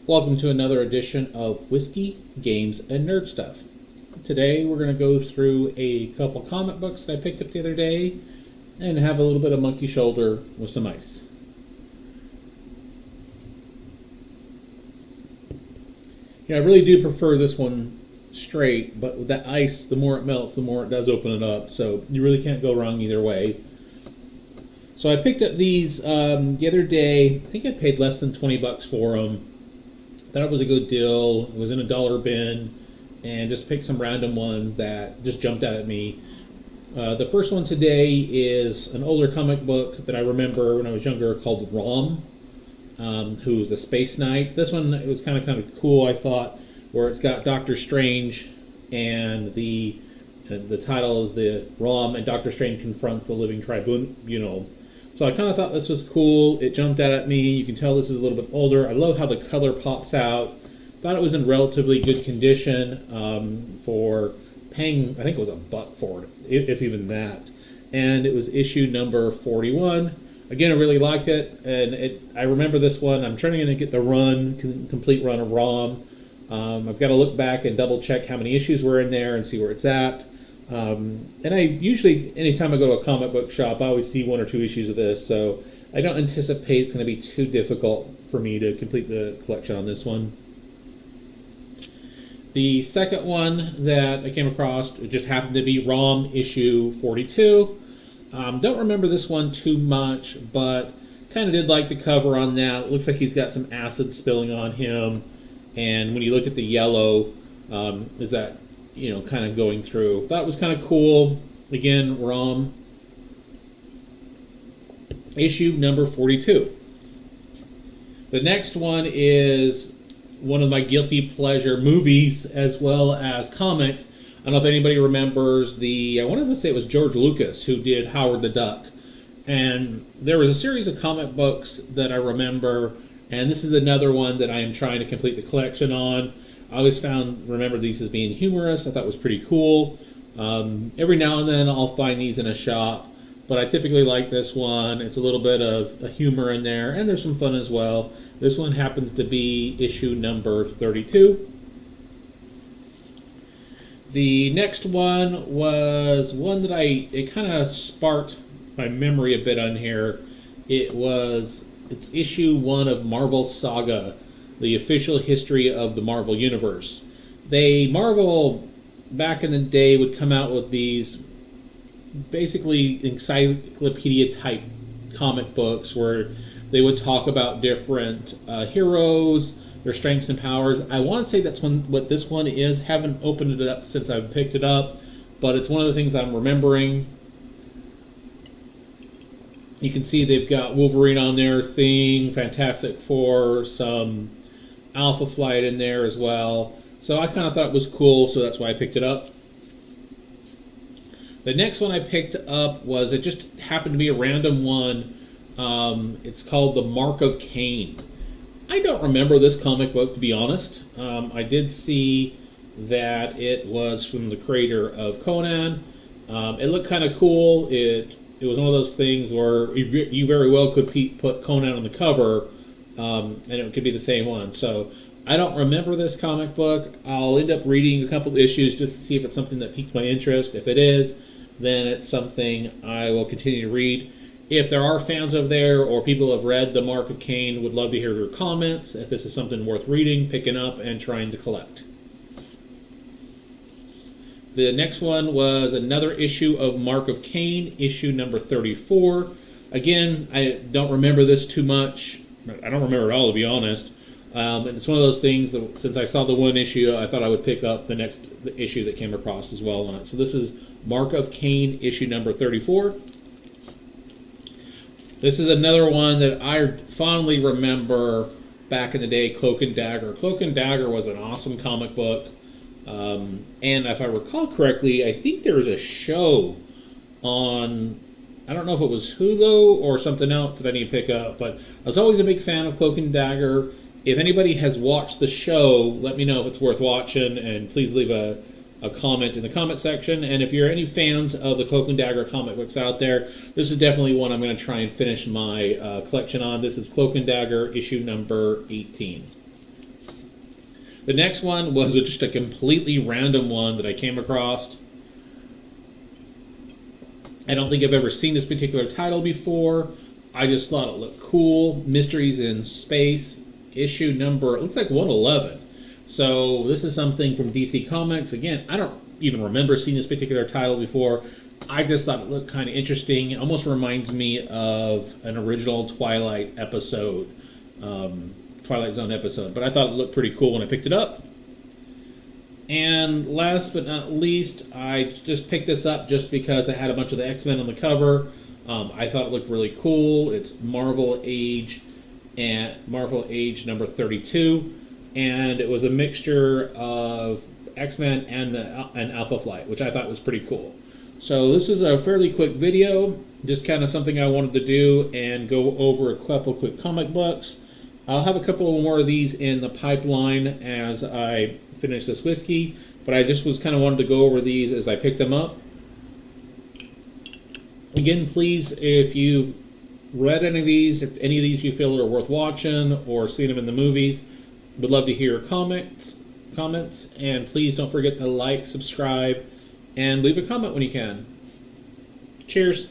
Welcome to another edition of Whiskey, Games, and Nerd Stuff. Today we're going to go through a couple comic books that I picked up the other day and have a little bit of monkey shoulder with some ice. I really do prefer this one straight, but with that ice, the more it melts, the more it does open it up, so you really can't go wrong either way. So I picked up these the other day. I think I paid less than 20 bucks for them. Thought it was a good deal. It was in a dollar bin, and just picked some random ones that just jumped out at me. The first one today is an older comic book that I remember when I was younger called ROM, who's the Space Knight. This one, it was kind of cool, I thought, where it's got Doctor Strange, and the title is the ROM, and Doctor Strange confronts the living tribunal. So I kind of thought this was cool. It jumped out at me. You can tell this is a little bit older. I love how the color pops out. Thought it was in relatively good condition for paying, I think it was $1 for it, if even that. And it was issue number 41. Again, I really liked it, and I remember this one. I'm trying to get the complete run of ROM. I've got to look back and double check how many issues were in there and see where it's at. And I usually, anytime I go to a comic book shop, I always see 1 or 2 issues of this, so I don't anticipate it's going to be too difficult for me to complete the collection on this one. The second one that I came across, it just happened to be ROM issue 42. Don't remember this one too much, but kind of did like the cover on that. It looks like he's got some acid spilling on him, and when you look at the yellow, is that kind of going through. Thought it was kind of cool. Again, ROM issue number 42. The next one is one of my guilty pleasure movies as well as comics. I don't know if anybody remembers I wanted to say it was George Lucas who did Howard the Duck. And there was a series of comic books that I remember, and this is another one that I am trying to complete the collection on. I always remember these as being humorous. I thought it was pretty cool. Every now and then I'll find these in a shop, but I typically like this one. It's a little bit of a humor in there, and there's some fun as well. This one happens to be issue number 32. The next one was one that it kind of sparked my memory a bit on here. It's issue 1 of Marvel Saga, the official history of the Marvel Universe. Marvel, back in the day, would come out with these basically encyclopedia-type comic books where they would talk about different heroes, their strengths and powers. I want to say that's what this one is. Haven't opened it up since I've picked it up, but it's one of the things I'm remembering. You can see they've got Wolverine on there, Thing, Fantastic Four, some Alpha Flight in there as well. So I kind of thought it was cool, so that's why I picked it up. The next one I picked up it just happened to be a random one. It's called The Mark of Cain. I don't remember this comic book, to be honest. I did see that it was from the creator of Conan. It looked kind of cool. It was one of those things where you very well could put Conan on the cover, and it could be the same one. So I don't remember this comic book. I'll end up reading a couple issues just to see if it's something that piques my interest. If it is, then it's something I will continue to read. If there are fans of there or people who have read The Mark of Cain, would love to hear your comments. If this is something worth reading, picking up, and trying to collect. The next one was another issue of Mark of Cain, issue number 34. Again, I don't remember this too much. I don't remember it all, to be honest. And it's one of those things that since I saw the one issue, I thought I would pick up the issue that came across as well on it. So this is Mark of Cain, issue number 34. This is another one that I fondly remember back in the day, Cloak and Dagger. Cloak and Dagger was an awesome comic book. And if I recall correctly, I think there was a show on, I don't know if it was Hulu or something else that I need to pick up, but I was always a big fan of Cloak and Dagger. If anybody has watched the show, let me know if it's worth watching, and please leave a comment in the comment section. And if you're any fans of the Cloak and Dagger comic books out there, this is definitely one I'm going to try and finish my collection on. This is Cloak and Dagger issue number 18. The next one was just a completely random one that I came across. I don't think I've ever seen this particular title before. I just thought it looked cool. Mysteries in Space, issue number, it looks like 111. So this is something from DC Comics. Again, I don't even remember seeing this particular title before. I just thought it looked kind of interesting. It almost reminds me of an original Twilight episode, Twilight Zone episode. But I thought it looked pretty cool when I picked it up. And last but not least, I just picked this up just because I had a bunch of the X-Men on the cover. I thought it looked really cool. It's Marvel Age number 32, and it was a mixture of X-Men and Alpha Flight, which I thought was pretty cool. So this is a fairly quick video, just kind of something I wanted to do and go over a couple quick comic books. I'll have a couple more of these in the pipeline as I finish this whiskey, but I just was kind of wanted to go over these as I picked them up. Again, please, if you've read any of these, if any of these you feel are worth watching or seeing them in the movies, would love to hear your comments, and please don't forget to like, subscribe, and leave a comment when you can. Cheers.